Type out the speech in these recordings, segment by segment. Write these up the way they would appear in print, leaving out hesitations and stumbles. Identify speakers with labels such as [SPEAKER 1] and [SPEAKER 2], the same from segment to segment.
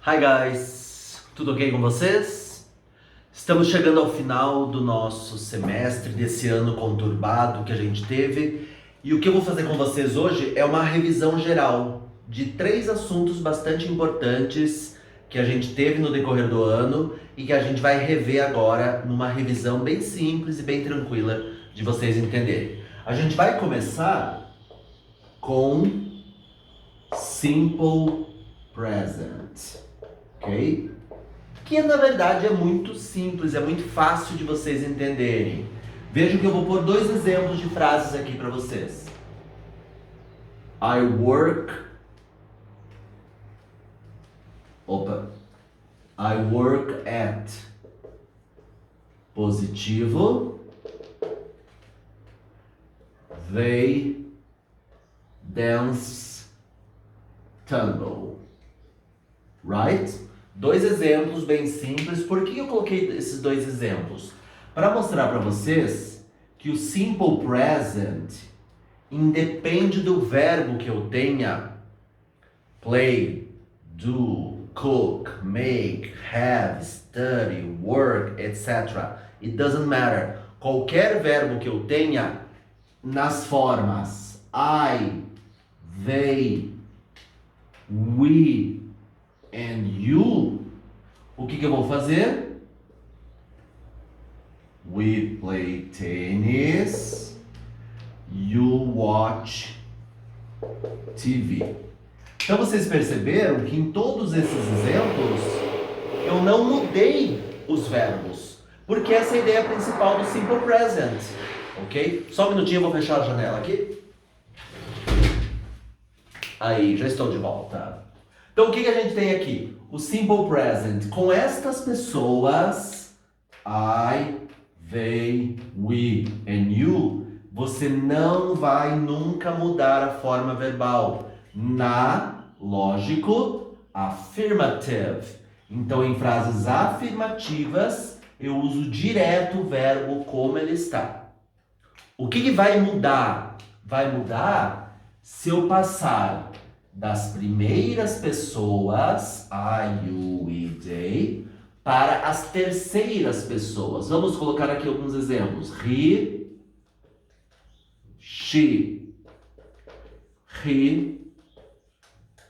[SPEAKER 1] Hi guys, tudo ok com vocês? Estamos chegando ao final do nosso semestre, desse ano conturbado que a gente teve, e o que eu vou fazer com vocês hoje é uma revisão geral de 3 assuntos bastante importantes que a gente teve no decorrer do ano e que a gente vai rever agora numa revisão bem simples e bem tranquila de vocês entenderem. A gente vai começar com Simple Present. Ok? Que na verdade é muito simples, é muito fácil de vocês entenderem. Vejam que eu vou pôr 2 exemplos de frases aqui para vocês. I work. I work at. Positivo. They dance tango. Right? 2 exemplos bem simples. Por que eu coloquei esses 2 exemplos? Para mostrar para vocês que o simple present independe do verbo que eu tenha. Play, do, cook, make, have, study, work, etc. It doesn't matter. Qualquer verbo que eu tenha nas formas I, they, we and you, o que eu vou fazer? We play tennis, you watch TV. Então vocês perceberam que em todos esses exemplos eu não mudei os verbos, porque essa é a ideia principal do Simple Present, ok? Só um minutinho, eu vou fechar a janela aqui. Aí, já estou de volta. Então, o que a gente tem aqui? O Simple Present. Com estas pessoas, I, they, we and you, você não vai nunca mudar a forma verbal. Lógico, affirmative. Então, em frases afirmativas, eu uso direto o verbo como ele está. O que vai mudar? Vai mudar se eu passar das primeiras pessoas, I, you, we, they, para as terceiras pessoas. Vamos colocar aqui alguns exemplos. He, she,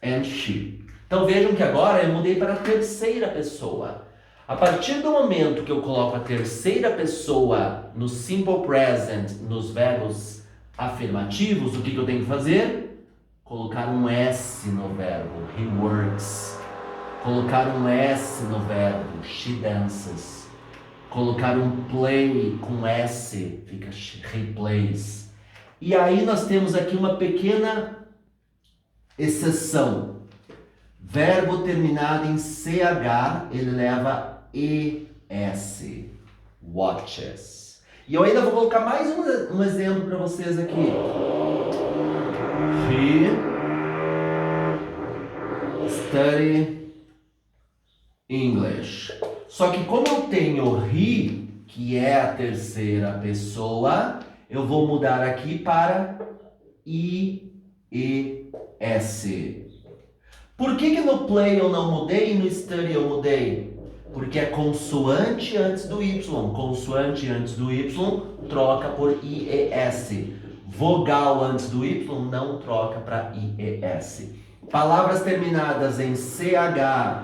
[SPEAKER 1] and she. Então vejam que agora eu mudei para a terceira pessoa. A partir do momento que eu coloco a terceira pessoa no simple present, nos verbos afirmativos, o que eu tenho que fazer? Colocar um S no verbo, he works. Colocar um S no verbo, she dances. Colocar um play com S, fica he plays. E aí nós temos aqui uma pequena exceção. Verbo terminado em CH, ele leva ES, watches. E eu ainda vou colocar mais um exemplo para vocês aqui. He study English. Só que como eu tenho he, que é a terceira pessoa, eu vou mudar aqui para IES. Por que no play eu não mudei e no study eu mudei? Porque é consoante antes do Y. Consoante antes do Y troca por IES. Vogal antes do Y não troca para IES. Palavras terminadas em CH,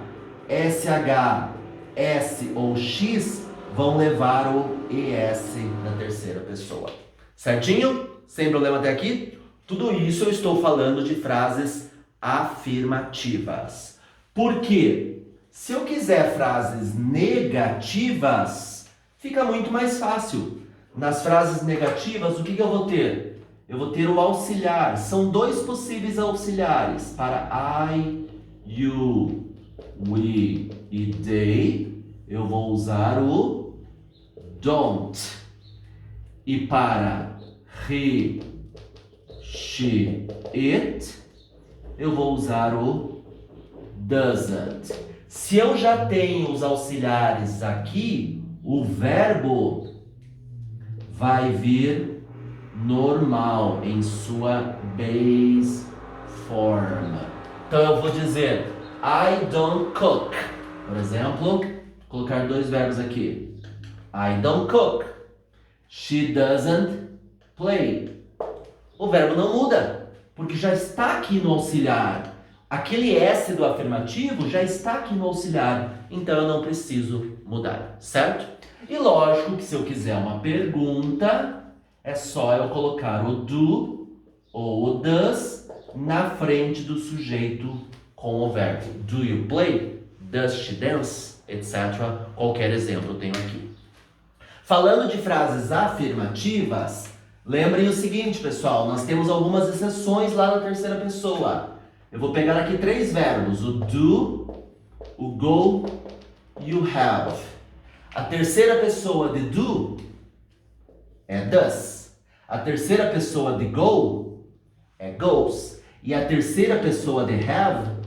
[SPEAKER 1] SH, S ou X vão levar o ES na terceira pessoa. Certinho? Sem problema até aqui? Tudo isso eu estou falando de frases afirmativas. Por quê? Se eu quiser frases negativas, fica muito mais fácil. Nas frases negativas, o que eu vou ter? Eu vou ter o auxiliar. São 2 possíveis auxiliares. Para I, you, we e they, eu vou usar o don't. E para he, she, it, eu vou usar o doesn't. Se eu já tenho os auxiliares aqui, o verbo vai vir normal, em sua base form. Então eu vou dizer I don't cook. Por exemplo, vou colocar dois verbos aqui. I don't cook. She doesn't play. O verbo não muda, porque já está aqui no auxiliar. Aquele S do afirmativo já está aqui no auxiliar, então eu não preciso mudar, certo? E lógico que se eu quiser uma pergunta, é só eu colocar o do ou o does na frente do sujeito com o verbo. Do you play? Does she dance? Etc. Qualquer exemplo eu tenho aqui. Falando de frases afirmativas, lembrem o seguinte, pessoal, nós temos algumas exceções lá na terceira pessoa. Eu vou pegar aqui três verbos, o do, o go e o have. A terceira pessoa de do é does. A terceira pessoa de go é goes. E a terceira pessoa de have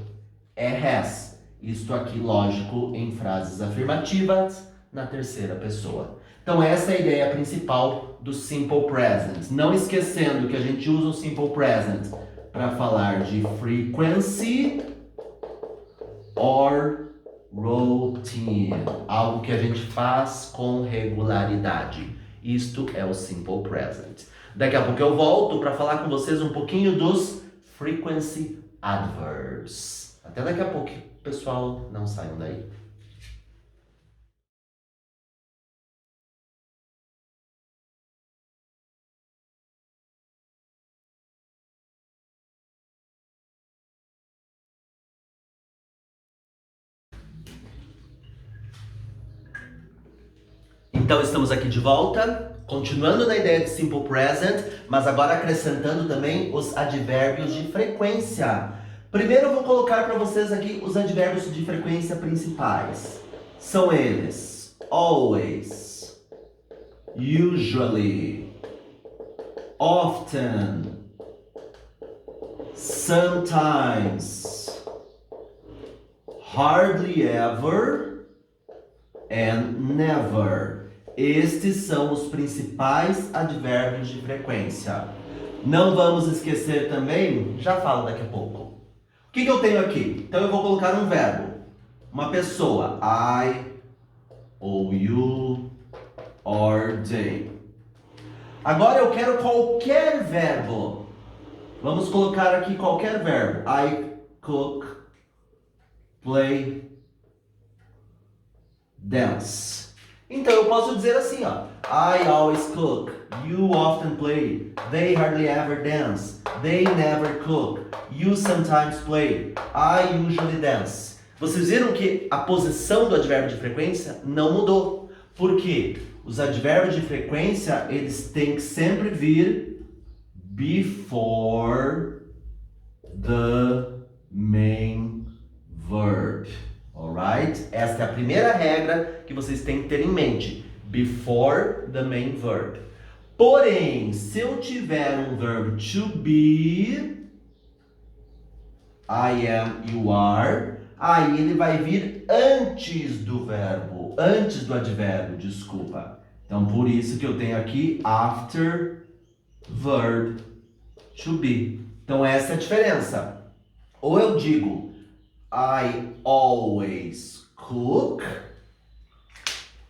[SPEAKER 1] é has. Isto aqui, lógico, em frases afirmativas na terceira pessoa. Então essa é a ideia principal do Simple Present. Não esquecendo que a gente usa o Simple Present para falar de frequency or routine. Algo que a gente faz com regularidade. Isto é o Simple Present. Daqui a pouco eu volto para falar com vocês um pouquinho dos frequency adverbs. Até daqui a pouco, pessoal. Não saiam daí. Então estamos aqui de volta, continuando na ideia de Simple Present, mas agora acrescentando também os advérbios de frequência. Primeiro eu vou colocar para vocês aqui os advérbios de frequência principais. São eles: always, usually, often, sometimes, hardly ever and never. Estes são os principais advérbios de frequência. Não vamos esquecer também, já falo daqui a pouco. O que eu tenho aqui? Então eu vou colocar um verbo, uma pessoa, I, ou you, or they. Agora eu quero qualquer verbo. Vamos colocar aqui qualquer verbo. I cook, play, dance. Então eu posso dizer assim, ó. I always cook, you often play, they hardly ever dance, they never cook, you sometimes play, I usually dance. Vocês viram que a posição do advérbio de frequência não mudou. Por quê? Os advérbios de frequência, eles têm que sempre vir before the main verb. Alright? Esta é a primeira regra que vocês têm que ter em mente. Before the main verb. Porém, se eu tiver um verbo to be, I am, you are, aí ele vai vir antes do verbo, antes do advérbio, desculpa. Então, por isso que eu tenho aqui after verb to be. Então, essa é a diferença. Ou eu digo I always cook,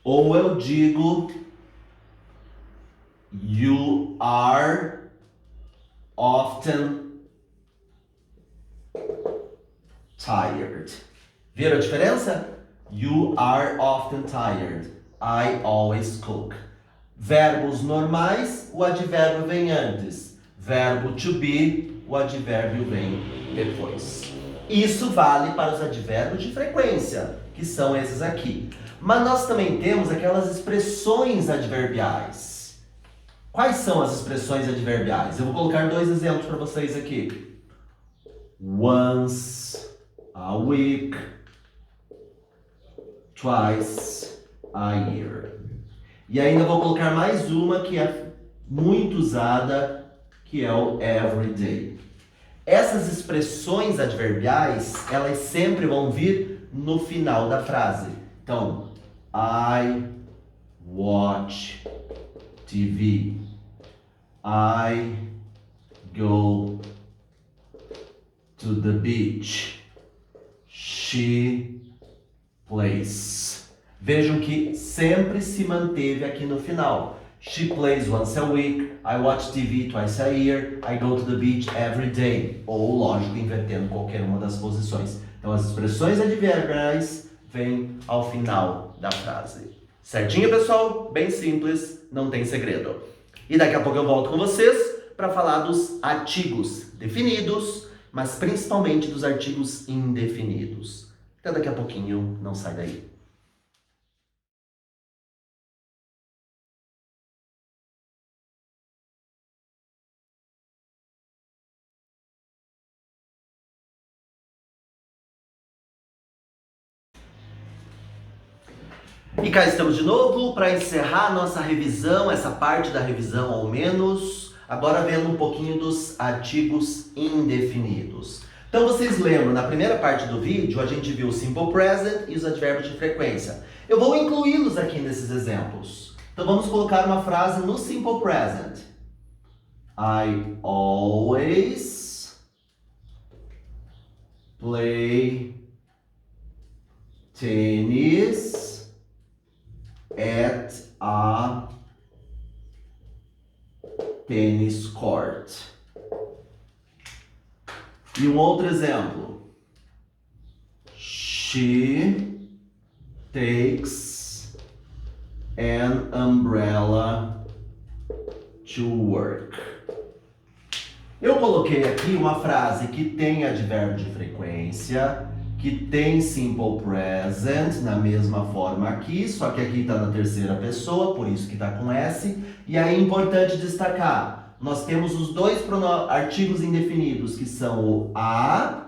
[SPEAKER 1] ou eu digo you are often tired. Viram a diferença? You are often tired. I always cook. Verbos normais, o advérbio vem antes. Verbo to be, o advérbio vem depois. Isso vale para os advérbios de frequência, que são esses aqui. Mas nós também temos aquelas expressões adverbiais. Quais são as expressões adverbiais? Eu vou colocar dois exemplos para vocês aqui. Once a week, twice a year. E ainda vou colocar mais uma que é muito usada, que é o every day. Essas expressões adverbiais, elas sempre vão vir no final da frase. Então, I watch TV. I go to the beach. She plays. Vejam que sempre se manteve aqui no final. She plays once a week, I watch TV twice a year, I go to the beach every day. Ou, lógico, invertendo qualquer uma das posições. Então, as expressões adverbiais vêm ao final da frase. Certinho, pessoal? Bem simples, não tem segredo. E daqui a pouco eu volto com vocês para falar dos artigos definidos, mas principalmente dos artigos indefinidos. Até daqui a pouquinho, não sai daí. E cá estamos de novo para encerrar nossa revisão, essa parte da revisão ao menos, agora vendo um pouquinho dos artigos indefinidos. Então vocês lembram, na primeira parte do vídeo a gente viu o simple present e os advérbios de frequência. Eu vou incluí-los aqui nesses exemplos. Então vamos colocar uma frase no simple present. I always play tennis at a tennis court. E um outro exemplo. She takes an umbrella to work. Eu coloquei aqui uma frase que tem advérbio de frequência, que tem simple present na mesma forma aqui, só que aqui está na terceira pessoa, por isso que está com S. E aí é importante destacar, nós temos os dois artigos indefinidos, que são o a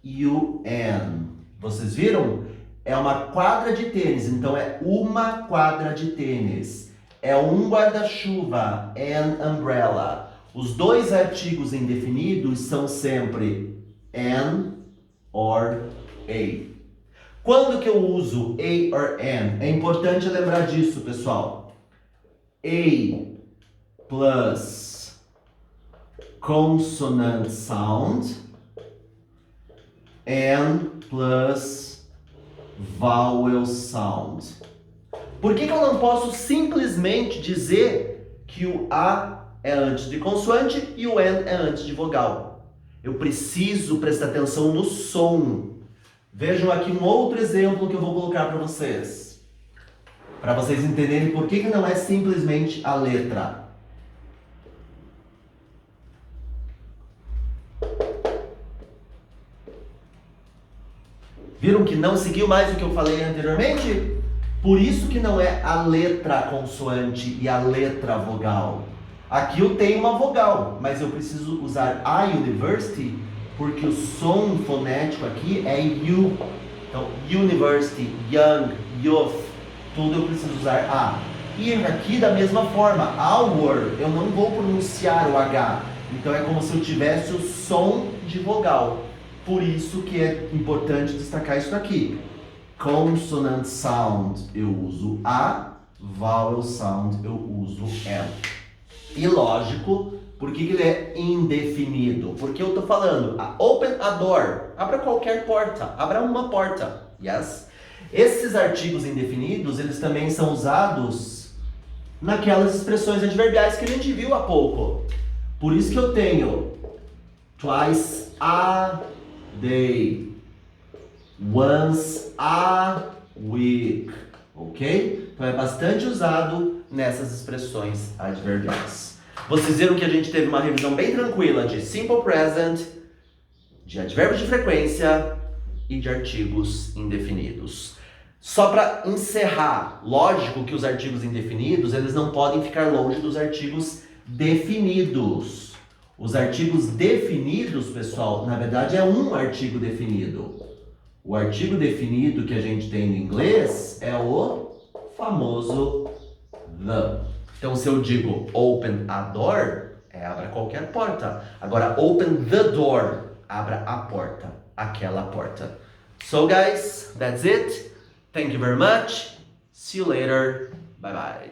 [SPEAKER 1] e o an. Vocês viram? É uma quadra de tênis, então é uma quadra de tênis. É um guarda-chuva, an umbrella. Os dois artigos indefinidos são sempre an or a. Quando que eu uso a or an? É importante lembrar disso, pessoal. A plus consonant sound, an plus vowel sound. Por que eu não posso simplesmente dizer que o a é antes de consoante e o an é antes de vogal? Eu preciso prestar atenção no som. Vejam aqui um outro exemplo que eu vou colocar para vocês entenderem por que não é simplesmente a letra. Viram que não seguiu mais o que eu falei anteriormente? Por isso que não é a letra consoante e a letra vogal. Aqui eu tenho uma vogal, mas eu preciso usar a university porque o som fonético aqui é U. Então, university, young, youth, tudo eu preciso usar a. E aqui da mesma forma, our, eu não vou pronunciar o H. Então é como se eu tivesse o som de vogal. Por isso que é importante destacar isso aqui. Consonant sound eu uso a, vowel sound eu uso L. E lógico, por que ele é indefinido? Porque eu estou falando, open a door, abra qualquer porta, abra uma porta, yes? Esses artigos indefinidos, eles também são usados naquelas expressões adverbiais que a gente viu há pouco. Por isso que eu tenho twice a day, once a week, ok? Então é bastante usado nessas expressões adverbiais. Vocês viram que a gente teve uma revisão bem tranquila de simple present, de advérbios de frequência e de artigos indefinidos. Só para encerrar, lógico que os artigos indefinidos, eles não podem ficar longe dos artigos definidos. Os artigos definidos, pessoal, na verdade é um artigo definido. O artigo definido que a gente tem no inglês é o famoso the. Então, se eu digo open a door, abra qualquer porta. Agora, open the door, abra a porta, aquela porta. So, guys, that's it. Thank you very much. See you later. Bye bye.